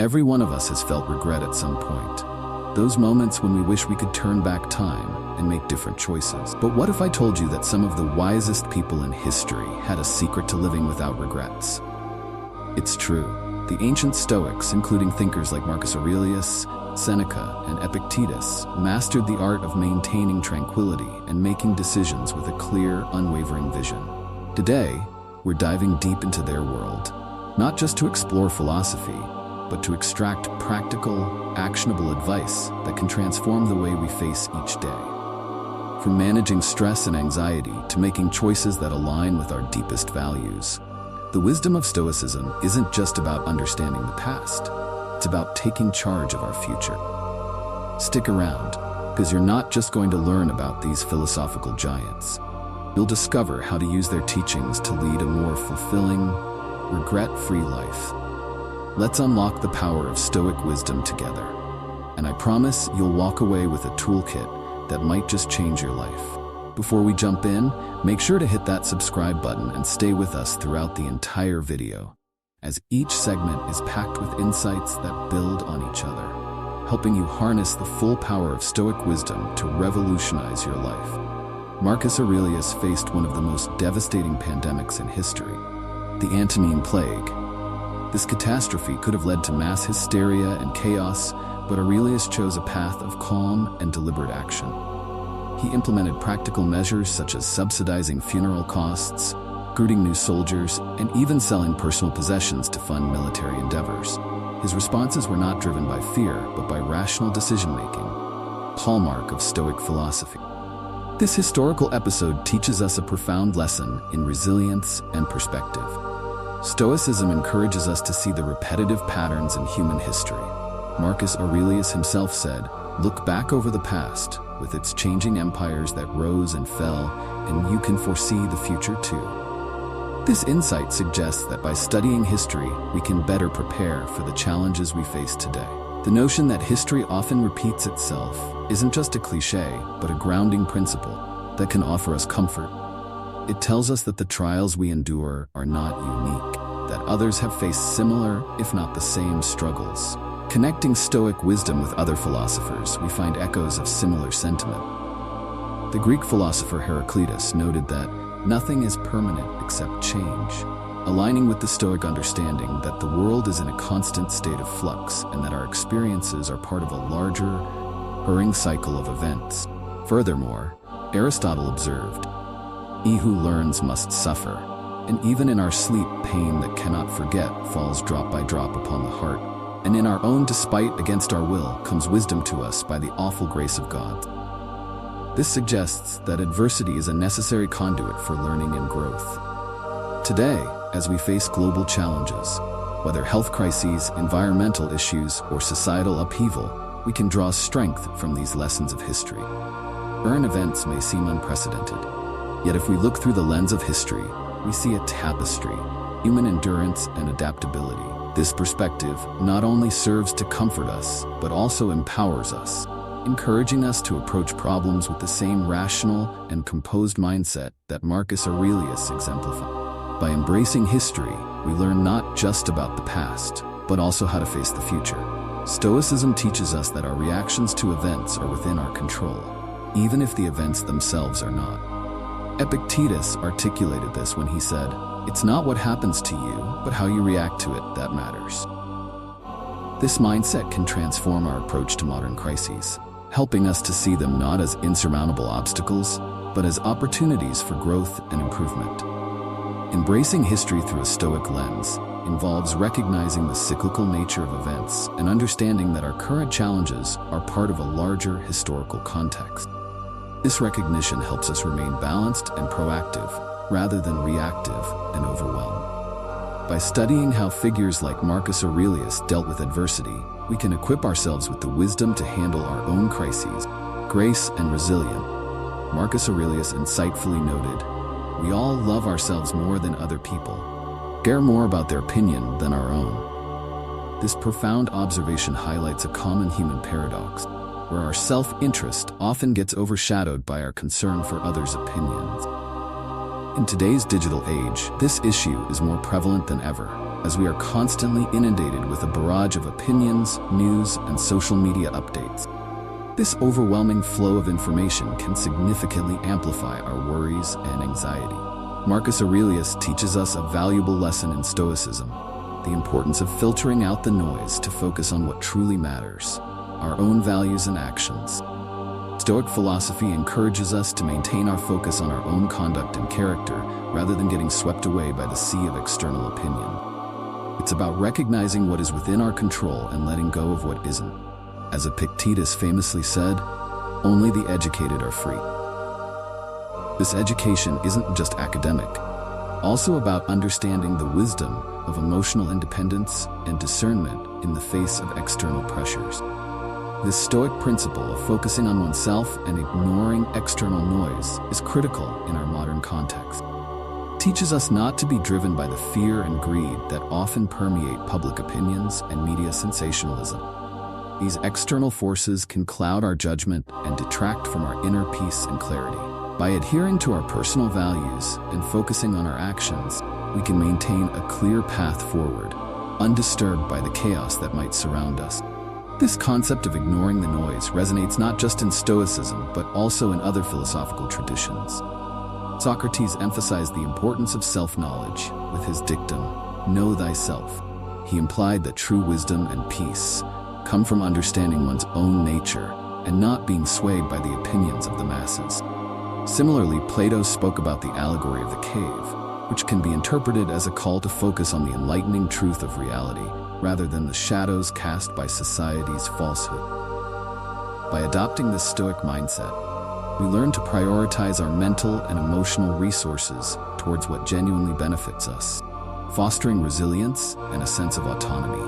Every one of us has felt regret at some point. Those moments when we wish we could turn back time and make different choices. But what if I told you that some of the wisest people in history had a secret to living without regrets? It's true. The ancient Stoics, including thinkers like Marcus Aurelius, Seneca, and Epictetus, mastered the art of maintaining tranquility and making decisions with a clear, unwavering vision. Today, we're diving deep into their world, not just to explore philosophy, but to extract practical, actionable advice that can transform the way we face each day. From managing stress and anxiety to making choices that align with our deepest values, the wisdom of Stoicism isn't just about understanding the past. It's about taking charge of our future. Stick around, because you're not just going to learn about these philosophical giants. You'll discover how to use their teachings to lead a more fulfilling, regret-free life. Let's unlock the power of Stoic wisdom together. And I promise you'll walk away with a toolkit that might just change your life. Before we jump in, make sure to hit that subscribe button and stay with us throughout the entire video, as each segment is packed with insights that build on each other, helping you harness the full power of Stoic wisdom to revolutionize your life. Marcus Aurelius faced one of the most devastating pandemics in history, the Antonine Plague. This catastrophe could have led to mass hysteria and chaos, but Aurelius chose a path of calm and deliberate action. He implemented practical measures such as subsidizing funeral costs, recruiting new soldiers, and even selling personal possessions to fund military endeavors. His responses were not driven by fear, but by rational decision-making, hallmark of Stoic philosophy. This historical episode teaches us a profound lesson in resilience and perspective. Stoicism encourages us to see the repetitive patterns in human history. Marcus Aurelius himself said, "Look back over the past, with its changing empires that rose and fell, and you can foresee the future too." This insight suggests that by studying history, we can better prepare for the challenges we face today. The notion that history often repeats itself isn't just a cliché, but a grounding principle that can offer us comfort. It tells us that the trials we endure are not unique, that others have faced similar, if not the same, struggles. Connecting Stoic wisdom with other philosophers, we find echoes of similar sentiment. The Greek philosopher Epictetus noted that nothing is permanent except change, aligning with the Stoic understanding that the world is in a constant state of flux and that our experiences are part of a larger, hurrying cycle of events. Furthermore, Aristotle observed, "He who learns must suffer, and even in our sleep pain that cannot forget falls drop by drop upon the heart, and in our own despite against our will comes wisdom to us by the awful grace of God." This suggests that adversity is a necessary conduit for learning and growth. Today, as we face global challenges, whether health crises, environmental issues, or societal upheaval, we can draw strength from these lessons of history. Current events may seem unprecedented, yet if we look through the lens of history, we see a tapestry, human endurance and adaptability. This perspective not only serves to comfort us, but also empowers us, encouraging us to approach problems with the same rational and composed mindset that Marcus Aurelius exemplified. By embracing history, we learn not just about the past, but also how to face the future. Stoicism teaches us that our reactions to events are within our control, even if the events themselves are not. Epictetus articulated this when he said, "It's not what happens to you, but how you react to it that matters." This mindset can transform our approach to modern crises, helping us to see them not as insurmountable obstacles, but as opportunities for growth and improvement. Embracing history through a Stoic lens involves recognizing the cyclical nature of events and understanding that our current challenges are part of a larger historical context. This recognition helps us remain balanced and proactive, rather than reactive and overwhelmed. By studying how figures like Marcus Aurelius dealt with adversity, we can equip ourselves with the wisdom to handle our own crises, grace and resilience. Marcus Aurelius insightfully noted, "We all love ourselves more than other people, care more about their opinion than our own." This profound observation highlights a common human paradox, where our self-interest often gets overshadowed by our concern for others' opinions. In today's digital age, this issue is more prevalent than ever, as we are constantly inundated with a barrage of opinions, news, and social media updates. This overwhelming flow of information can significantly amplify our worries and anxiety. Marcus Aurelius teaches us a valuable lesson in Stoicism: the importance of filtering out the noise to focus on what truly matters, our own values and actions. Stoic philosophy encourages us to maintain our focus on our own conduct and character rather than getting swept away by the sea of external opinion. It's about recognizing what is within our control and letting go of what isn't. As Epictetus famously said, "Only the educated are free." This education isn't just academic, also about understanding the wisdom of emotional independence and discernment in the face of external pressures. This Stoic principle of focusing on oneself and ignoring external noise is critical in our modern context. It teaches us not to be driven by the fear and greed that often permeate public opinions and media sensationalism. These external forces can cloud our judgment and detract from our inner peace and clarity. By adhering to our personal values and focusing on our actions, we can maintain a clear path forward, undisturbed by the chaos that might surround us. This concept of ignoring the noise resonates not just in Stoicism, but also in other philosophical traditions. Socrates emphasized the importance of self-knowledge with his dictum, "Know thyself." He implied that true wisdom and peace come from understanding one's own nature and not being swayed by the opinions of the masses. Similarly, Plato spoke about the allegory of the cave, which can be interpreted as a call to focus on the enlightening truth of reality, rather than the shadows cast by society's falsehood. By adopting this Stoic mindset, we learn to prioritize our mental and emotional resources towards what genuinely benefits us, fostering resilience and a sense of autonomy.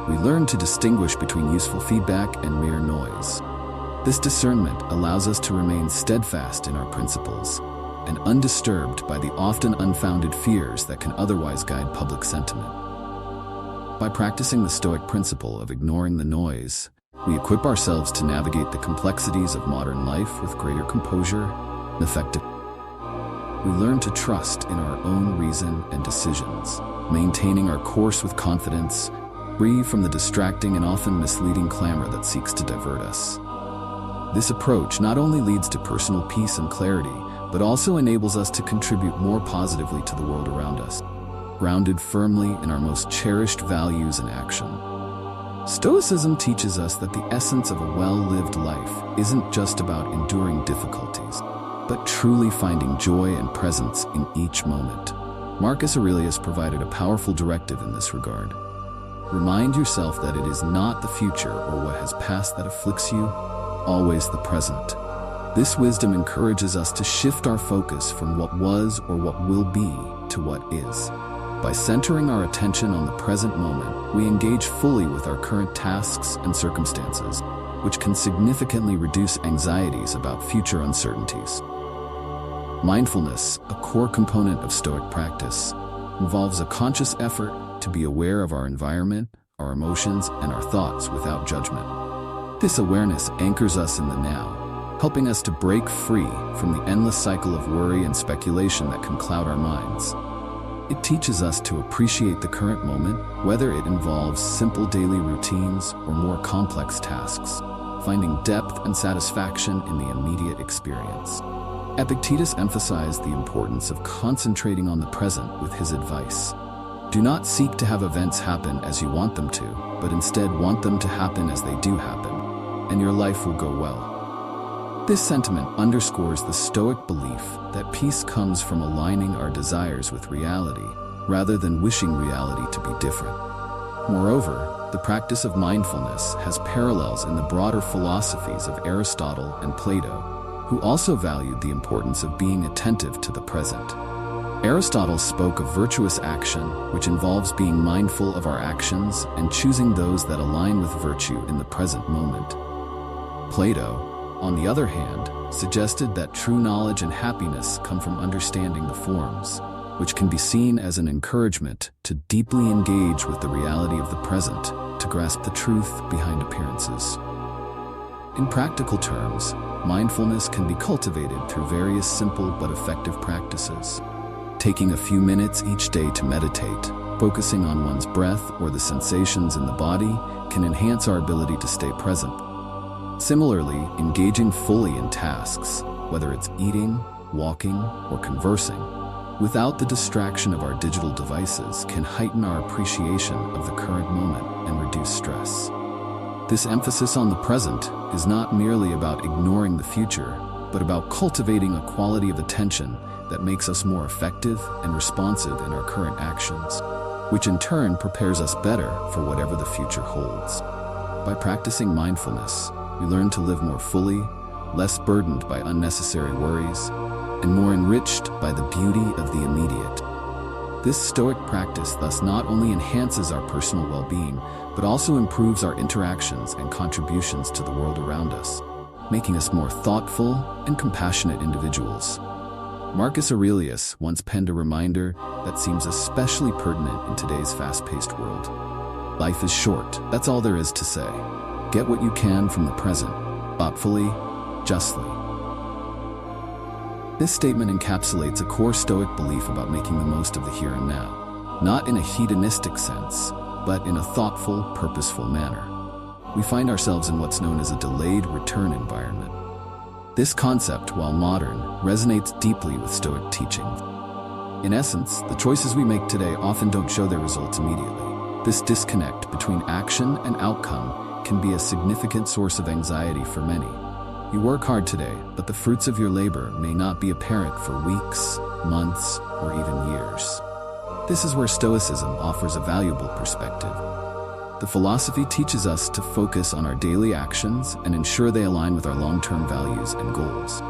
We learn to distinguish between useful feedback and mere noise. This discernment allows us to remain steadfast in our principles and undisturbed by the often unfounded fears that can otherwise guide public sentiment. By practicing the Stoic principle of ignoring the noise, we equip ourselves to navigate the complexities of modern life with greater composure and effectiveness. We learn to trust in our own reason and decisions, maintaining our course with confidence, free from the distracting and often misleading clamor that seeks to divert us. This approach not only leads to personal peace and clarity, but also enables us to contribute more positively to the world around us, grounded firmly in our most cherished values and action. Stoicism teaches us that the essence of a well-lived life isn't just about enduring difficulties, but truly finding joy and presence in each moment. Marcus Aurelius provided a powerful directive in this regard. Remind yourself that it is not the future or what has passed that afflicts you, always the present. This wisdom encourages us to shift our focus from what was or what will be to what is. By centering our attention on the present moment, we engage fully with our current tasks and circumstances, which can significantly reduce anxieties about future uncertainties. Mindfulness, a core component of Stoic practice, involves a conscious effort to be aware of our environment, our emotions, and our thoughts without judgment. This awareness anchors us in the now, helping us to break free from the endless cycle of worry and speculation that can cloud our minds. It teaches us to appreciate the current moment, whether it involves simple daily routines or more complex tasks, finding depth and satisfaction in the immediate experience. Epictetus emphasized the importance of concentrating on the present with his advice. Do not seek to have events happen as you want them to, but instead want them to happen as they do happen, and your life will go well. This sentiment underscores the Stoic belief that peace comes from aligning our desires with reality, rather than wishing reality to be different. Moreover, the practice of mindfulness has parallels in the broader philosophies of Aristotle and Plato, who also valued the importance of being attentive to the present. Aristotle spoke of virtuous action, which involves being mindful of our actions and choosing those that align with virtue in the present moment. Plato, on the other hand, suggested that true knowledge and happiness come from understanding the forms, which can be seen as an encouragement to deeply engage with the reality of the present, to grasp the truth behind appearances. In practical terms, mindfulness can be cultivated through various simple but effective practices. Taking a few minutes each day to meditate, focusing on one's breath or the sensations in the body can enhance our ability to stay present. Similarly, engaging fully in tasks, whether it's eating, walking, or conversing, without the distraction of our digital devices can heighten our appreciation of the current moment and reduce stress. This emphasis on the present is not merely about ignoring the future, but about cultivating a quality of attention that makes us more effective and responsive in our current actions, which in turn prepares us better for whatever the future holds. By practicing mindfulness, we learn to live more fully, less burdened by unnecessary worries, and more enriched by the beauty of the immediate. This Stoic practice thus not only enhances our personal well-being, but also improves our interactions and contributions to the world around us, making us more thoughtful and compassionate individuals. Marcus Aurelius once penned a reminder that seems especially pertinent in today's fast-paced world. Life is short, that's all there is to say. Get what you can from the present, thoughtfully, justly. This statement encapsulates a core Stoic belief about making the most of the here and now, not in a hedonistic sense, but in a thoughtful, purposeful manner. We find ourselves in what's known as a delayed return environment. This concept, while modern, resonates deeply with Stoic teachings. In essence, the choices we make today often don't show their results immediately. This disconnect between action and outcome can be a significant source of anxiety for many. You work hard today, but the fruits of your labor may not be apparent for weeks, months, or even years. This is where Stoicism offers a valuable perspective. The philosophy teaches us to focus on our daily actions and ensure they align with our long-term values and goals.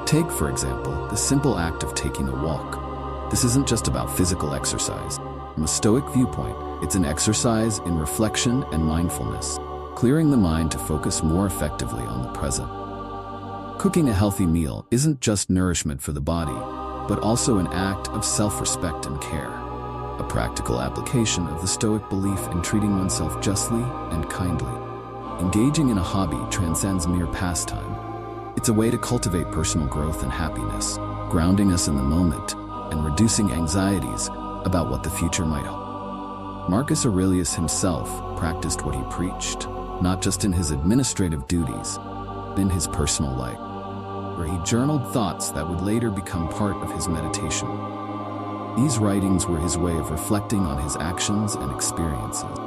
Take, for example, the simple act of taking a walk. This isn't just about physical exercise. From a Stoic viewpoint, it's an exercise in reflection and mindfulness, clearing the mind to focus more effectively on the present. Cooking a healthy meal isn't just nourishment for the body, but also an act of self-respect and care, a practical application of the Stoic belief in treating oneself justly and kindly. Engaging in a hobby transcends mere pastime. It's a way to cultivate personal growth and happiness, grounding us in the moment and reducing anxieties about what the future might hold. Marcus Aurelius himself practiced what he preached, not just in his administrative duties, but in his personal life, where he journaled thoughts that would later become part of his meditation. These writings were his way of reflecting on his actions and experiences,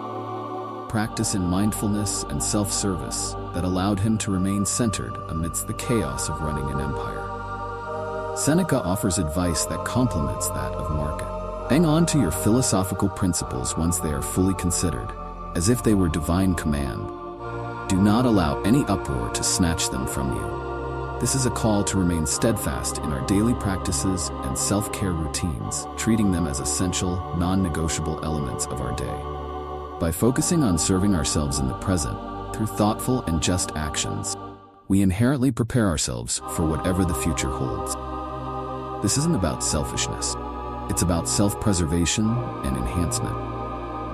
practice in mindfulness and self-service that allowed him to remain centered amidst the chaos of running an empire. Seneca offers advice that complements that of Marcus. Hang on to your philosophical principles once they are fully considered, as if they were divine command. Do not allow any uproar to snatch them from you. This is a call to remain steadfast in our daily practices and self-care routines, treating them as essential, non-negotiable elements of our day. By focusing on serving ourselves in the present, through thoughtful and just actions, we inherently prepare ourselves for whatever the future holds. This isn't about selfishness. It's about self-preservation and enhancement.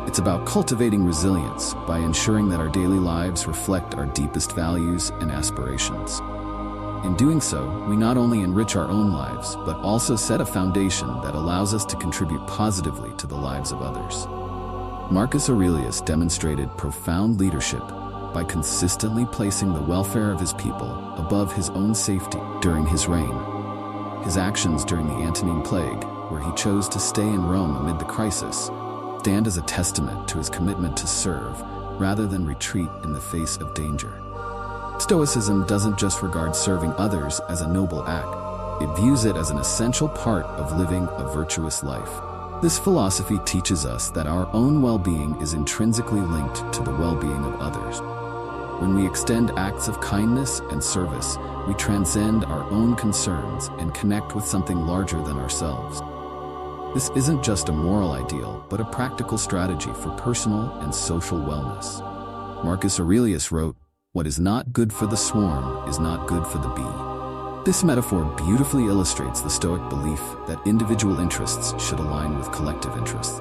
It's about cultivating resilience by ensuring that our daily lives reflect our deepest values and aspirations. In doing so, we not only enrich our own lives, but also set a foundation that allows us to contribute positively to the lives of others. Marcus Aurelius demonstrated profound leadership by consistently placing the welfare of his people above his own safety during his reign. His actions during the Antonine Plague, where he chose to stay in Rome amid the crisis, stand as a testament to his commitment to serve rather than retreat in the face of danger. Stoicism doesn't just regard serving others as a noble act. It views it as an essential part of living a virtuous life. This philosophy teaches us that our own well-being is intrinsically linked to the well-being of others. When we extend acts of kindness and service, we transcend our own concerns and connect with something larger than ourselves. This isn't just a moral ideal, but a practical strategy for personal and social wellness. Marcus Aurelius wrote, "What is not good for the swarm is not good for the bee." This metaphor beautifully illustrates the Stoic belief that individual interests should align with collective interests.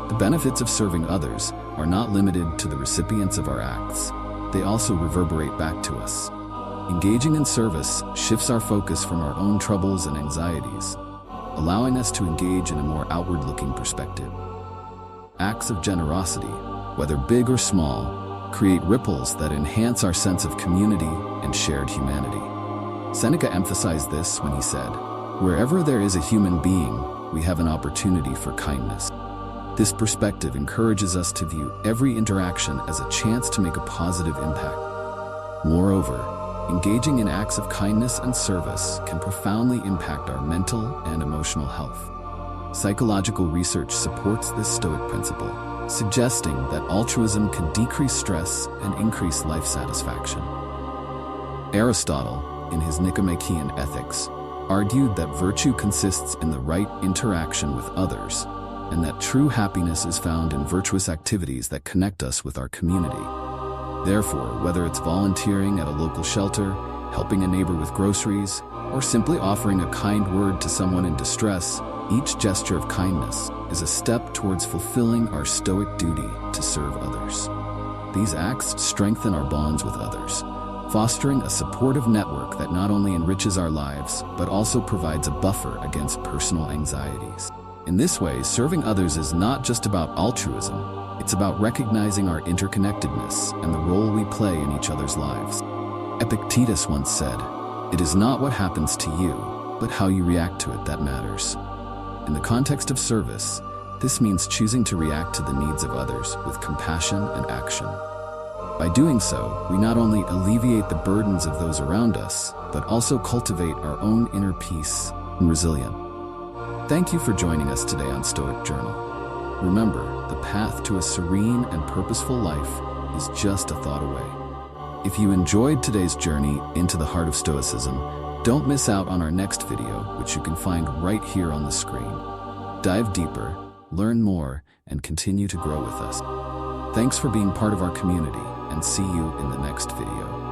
The benefits of serving others are not limited to the recipients of our acts. They also reverberate back to us. Engaging in service shifts our focus from our own troubles and anxieties, allowing us to engage in a more outward-looking perspective. Acts of generosity, whether big or small, create ripples that enhance our sense of community and shared humanity. Seneca emphasized this when he said, "Wherever there is a human being, we have an opportunity for kindness." This perspective encourages us to view every interaction as a chance to make a positive impact. Moreover, engaging in acts of kindness and service can profoundly impact our mental and emotional health. Psychological research supports this Stoic principle, suggesting that altruism can decrease stress and increase life satisfaction. Aristotle, in his Nicomachean Ethics, argued that virtue consists in the right interaction with others, and that true happiness is found in virtuous activities that connect us with our community. Therefore, whether it's volunteering at a local shelter, helping a neighbor with groceries, or simply offering a kind word to someone in distress, each gesture of kindness is a step towards fulfilling our Stoic duty to serve others. These acts strengthen our bonds with others, fostering a supportive network that not only enriches our lives, but also provides a buffer against personal anxieties. In this way, serving others is not just about altruism, it's about recognizing our interconnectedness and the role we play in each other's lives. Epictetus once said, "It is not what happens to you, but how you react to it that matters." In the context of service, this means choosing to react to the needs of others with compassion and action. By doing so, we not only alleviate the burdens of those around us, but also cultivate our own inner peace and resilience. Thank you for joining us today on Stoic Journal. Remember, the path to a serene and purposeful life is just a thought away. If you enjoyed today's journey into the heart of Stoicism, don't miss out on our next video, which you can find right here on the screen. Dive deeper, learn more, and continue to grow with us. Thanks for being part of our community, and see you in the next video.